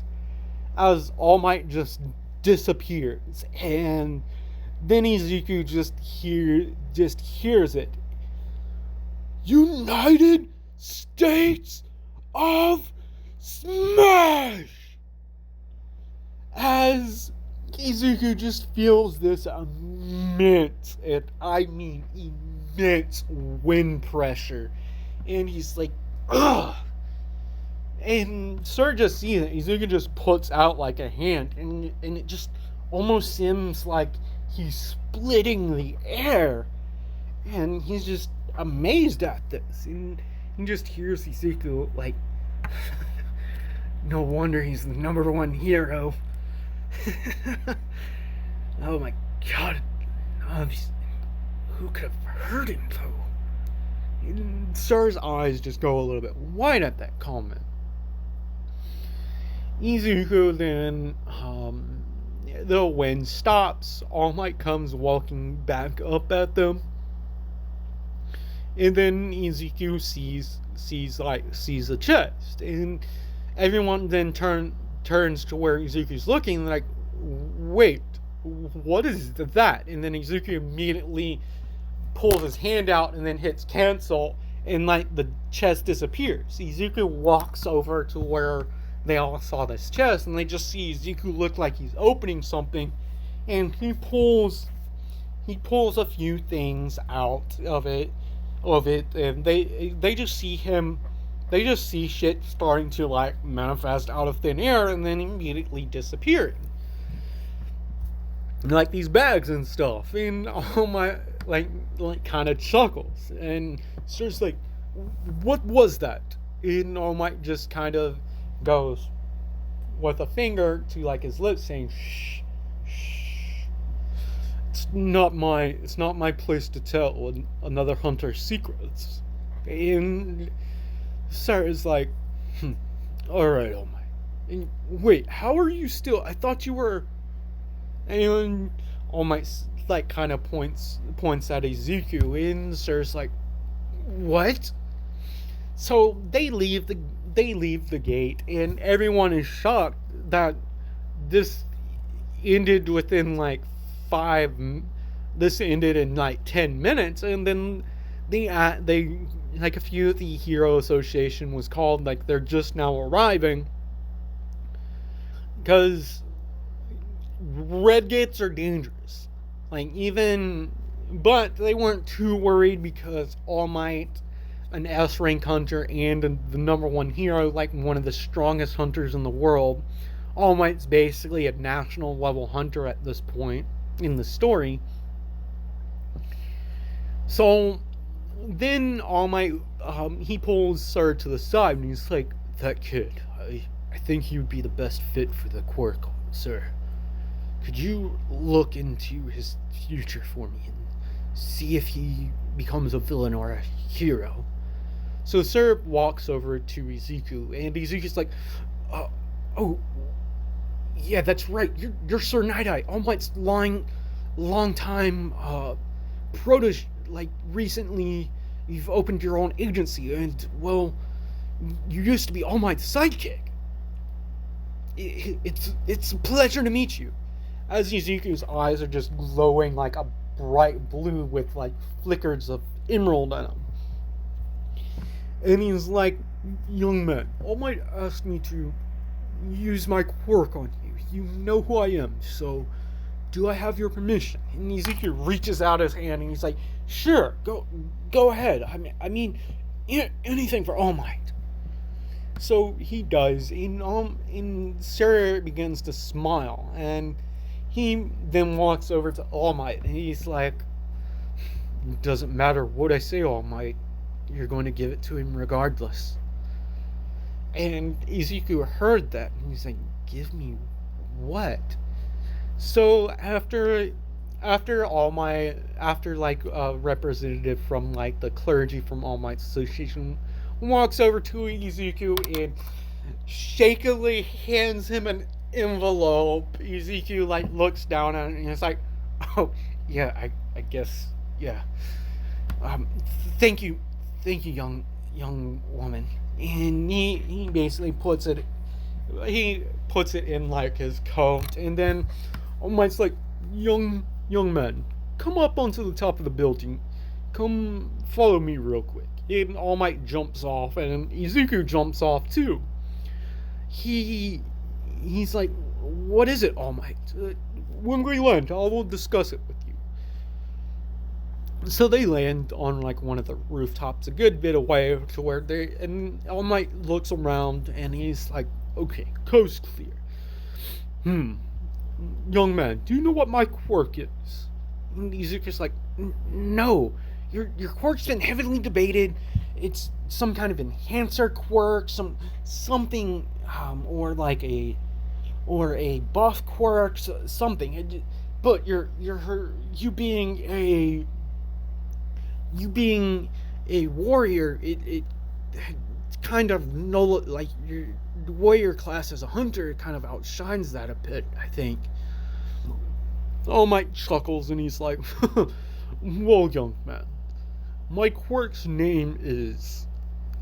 As All Might just disappears, and then Izuku just hears it. United States of Smash! As Izuku just feels this immense, and I mean immense wind pressure. And he's like, ugh! And Sir just sees it. Izuku just puts out like a hand, and it just almost seems like he's splitting the air. And he's just amazed at this. And he just hears Izuku like, no wonder he's the number one hero. Oh my god. Who could have heard him though? And Sir's eyes just go a little bit wide at that comment. Izuku then, the wind stops. All Might comes walking back up at them. And then Izuku sees a chest. And everyone then turns to where Izuku's looking, like, wait, what is that? And then Izuku immediately pulls his hand out and then hits cancel, and like the chest disappears. Izuku walks over to where they all saw this chest, and they just see Izuku look like he's opening something, and he pulls a few things out of it, and they just see him. They just see shit starting to like manifest out of thin air and then immediately disappearing. Like these bags and stuff. And All Might like kind of chuckles. And Sir's like, what was that? And All Might just kind of goes with a finger to like his lips saying, shh, shh. It's not my place to tell another hunter's secrets. And Sir is like, alright, All Might. And wait, how are you still? I thought you were. And All Might like kind of points at Izuku, and Sir's like, what? So they leave the gate, and everyone is shocked that this ended within like this ended in like 10 minutes, and then they like a few of the Hero Association was called, like they're just now arriving, because red gates are dangerous. Like but they weren't too worried because All Might, an S rank hunter and the number one hero, like one of the strongest hunters in the world. All Might's basically a national level hunter at this point in the story. So then All Might, he pulls Sir to the side and he's like, that kid, I think he would be the best fit for the quirk, sir. Could you look into his future for me and see if he becomes a villain or a hero? So Sir walks over to Izuku, and Izuku's like, oh, yeah, that's right. You're Sir Night-Eye, All Might's long time protege. Like recently, you've opened your own agency, and well, you used to be All Might's sidekick. It's a pleasure to meet you. As Izuku's eyes are just glowing like a bright blue with like flickers of emerald in them. And he's like, young man, All Might asked me to use my quirk on you. You know who I am, so do I have your permission? And Izuku reaches out his hand and he's like, sure, go ahead. I mean, anything for All Might. So he does, and Sarah begins to smile, and he then walks over to All Might, and he's like, "Doesn't matter what I say, All Might, you're going to give it to him regardless." And Izuku heard that, and he's like, "Give me what?" So after like a representative from like the clergy from All Might's Association walks over to Izuku and shakily hands him an envelope. Izuku like looks down at it and it's like, "Oh yeah, I guess yeah. Um, thank you, young woman." And he basically puts it in like his coat, and then All Might's like, young man, come up onto the top of the building. Come follow me real quick." And All Might jumps off, and Izuku jumps off too. He's like, "What is it, All Might? When we land, I will discuss it with you." So they land on like one of the rooftops, a good bit away to where and All Might looks around, and he's like, "Okay, coast clear. Young man, do you know what my quirk is?" And Izuku's like, "No, your quirk's been heavily debated. It's some kind of enhancer quirk, something, or a buff quirk, something. But you being a warrior, it kind of no like your warrior class as a hunter kind of outshines that a bit, I think." All Might chuckles and he's like, "Well, young man, my quirk's name is,"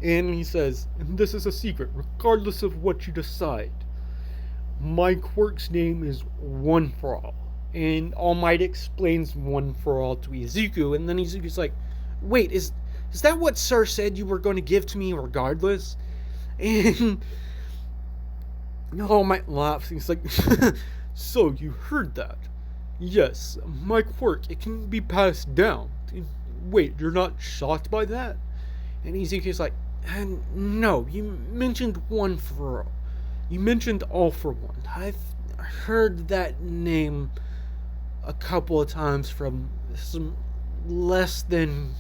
and he says, "and this is a secret, regardless of what you decide. My quirk's name is One for All." And All Might explains One for All to Izuku, and then Izuku's like, "Wait, is that what Sir said you were going to give to me regardless?" And All Might laughs. He's like, "So you heard that? Yes, my quirk, it can be passed down. Wait, you're not shocked by that?" And Izuku's like, "No, you mentioned One for All. You mentioned All for One. I've heard that name a couple of times from some less than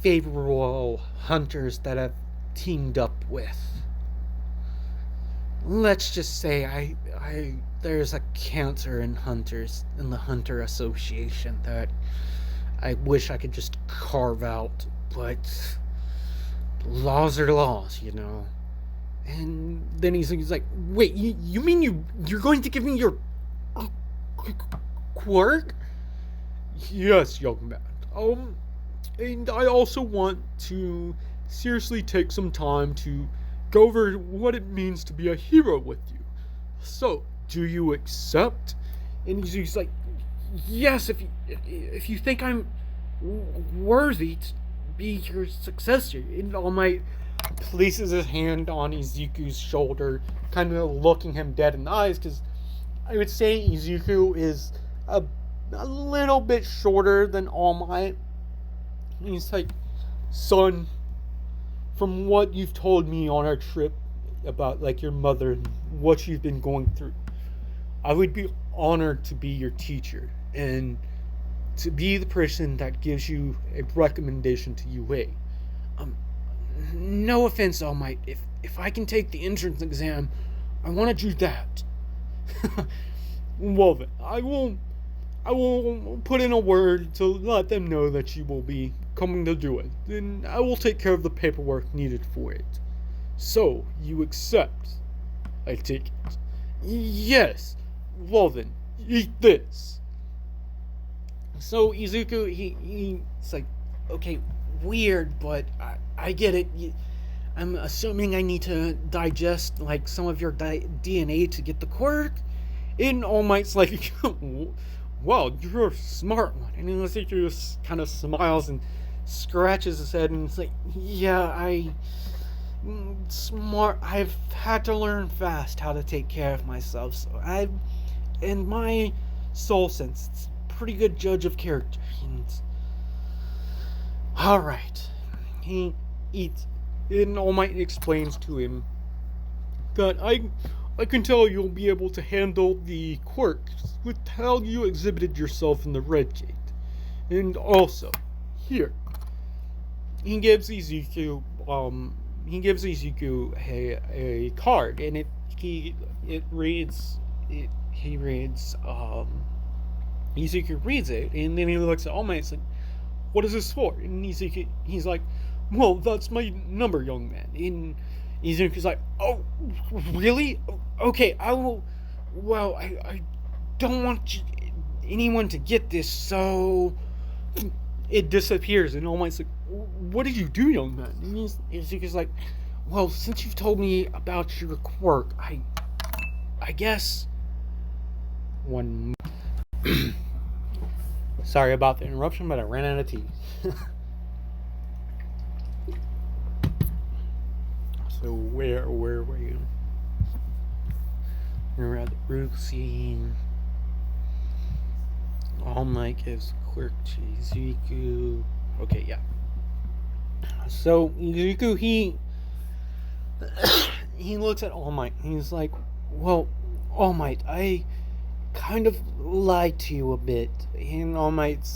favorable hunters that I've teamed up with. Let's just say there's a cancer in hunters in the Hunter Association that I wish I could just carve out, but laws are laws, you know." And then he's like, "Wait, you mean you're going to give me your quirk?" "Yes, young man. And I also want to seriously take some time to go over what it means to be a hero with you. So, do you accept?" And he's like, "Yes, if you think I'm worthy to be your successor." And All Might places his hand on Izuku's shoulder, kind of looking him dead in the eyes, because I would say Izuku is a little bit shorter than All Might. And he's like, "Son, from what you've told me on our trip about like your mother and what you've been going through, I would be honored to be your teacher and to be the person that gives you a recommendation to UA. No offense, All Might. If I can take the entrance exam, I want to do that." "Well then, I will put in a word to let them know that you will be coming to do it. Then I will take care of the paperwork needed for it. So, you accept, I take it?" "Yes." "Well then, eat this." So Izuku, he's like, "Okay, weird, but I get it. I'm assuming I need to digest like some of your DNA to get the quirk." And All Might's like, "Wow, you're a smart one." And Izuku just kind of smiles and scratches his head and it's like, "Yeah, smart. I've had to learn fast how to take care of myself. So and my soul sense, it's a pretty good judge of character." And all right, he eats. And All Might explains to him that I can tell you'll be able to handle the quirks with how you exhibited yourself in the Red Gate. And also, here, he gives Izuku a card, and it reads Izuku reads it, and then he looks at All Might and says, "What is this for?" And he's like, "Well, that's my number, young man." And Izuku's like, "Oh, really? Okay, I will. Well, I don't want anyone to get this, so." It disappears, and All Might's like, "What did you do, young man?" And Izuku's like, "Well, since you've told me about your quirk, I guess one." Sorry about the interruption, but I ran out of tea. So where were you? We were at the rook scene. All Might gives quirk to Izuku. Okay, yeah. So Izuku, he looks at All Might and he's like, "Well, All Might, I kind of lied to you a bit." And All Might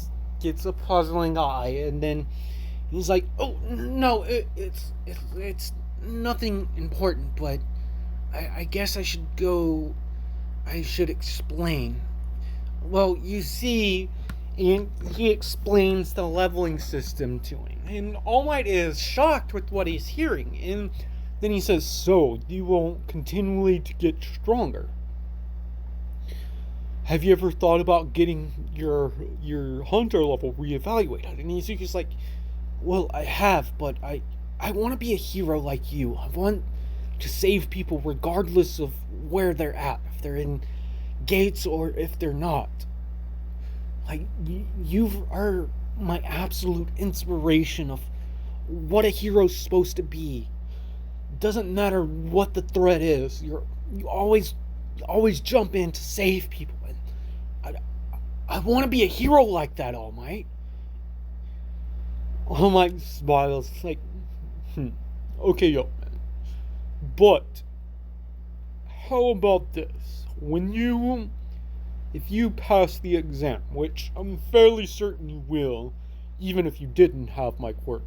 gets a puzzling eye, and then he's like, "Oh no, it's nothing important, but I guess I should go. I should explain." Well, you see, and he explains the leveling system to him, and All Might is shocked with what he's hearing, and then he says, "So, you will continually to get stronger. Have you ever thought about getting your hunter level reevaluated?" And Izuku's like, "Well, I have, but I want to be a hero like you. I want to save people regardless of where they're at, if they're in gates or if they're not. Like, you are my absolute inspiration of what a hero's supposed to be. Doesn't matter what the threat is. You always jump in to save people. And I want to be a hero like that, All Might." All Might smiles like, "Okay, young man. But how about this? If you pass the exam, which I'm fairly certain you will, even if you didn't have my quirk,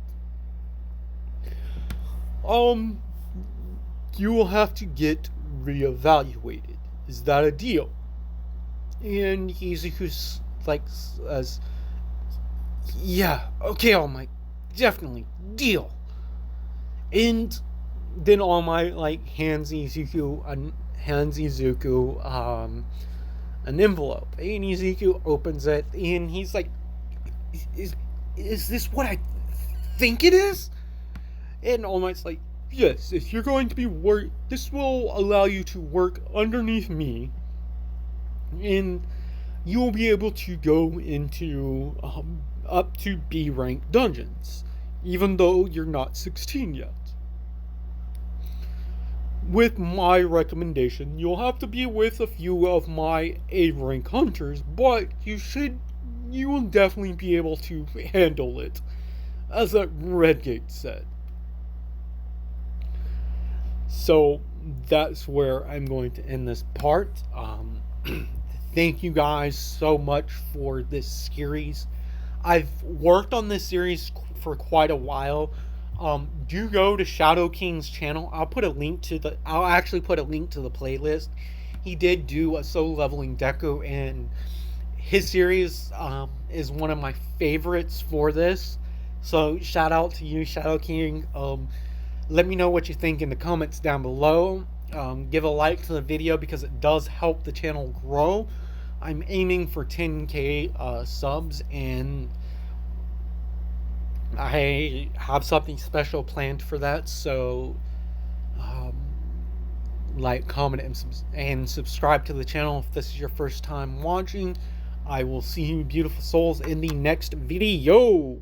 you will have to get reevaluated. Is that a deal?" And Izuku's like, "Yeah, okay, All Might, definitely, deal." And then All Might hands Izuku an envelope, and Izuku opens it, and he's like, "Is this what I think it is?" And All Might's like, "Yes, if you're going to be this will allow you to work underneath me, and you will be able to go into up to B rank dungeons, even though you're not 16 yet. With my recommendation, you'll have to be with a few of my A rank hunters, but you will definitely be able to handle it, as that Redgate said." So that's where I'm going to end this part. Thank you guys so much for this series. I've worked on this series for quite a while. Do go to Shadow King's channel. I'll actually put a link to the playlist. He did do a solo leveling Deku, and his series is one of my favorites for this. So shout out to you, Shadow King. Let me know what you think in the comments down below. Give a like to the video because it does help the channel grow. I'm aiming for 10k subs, and I have something special planned for that. So like, comment, and subscribe to the channel if this is your first time watching. I will see you beautiful souls in the next video.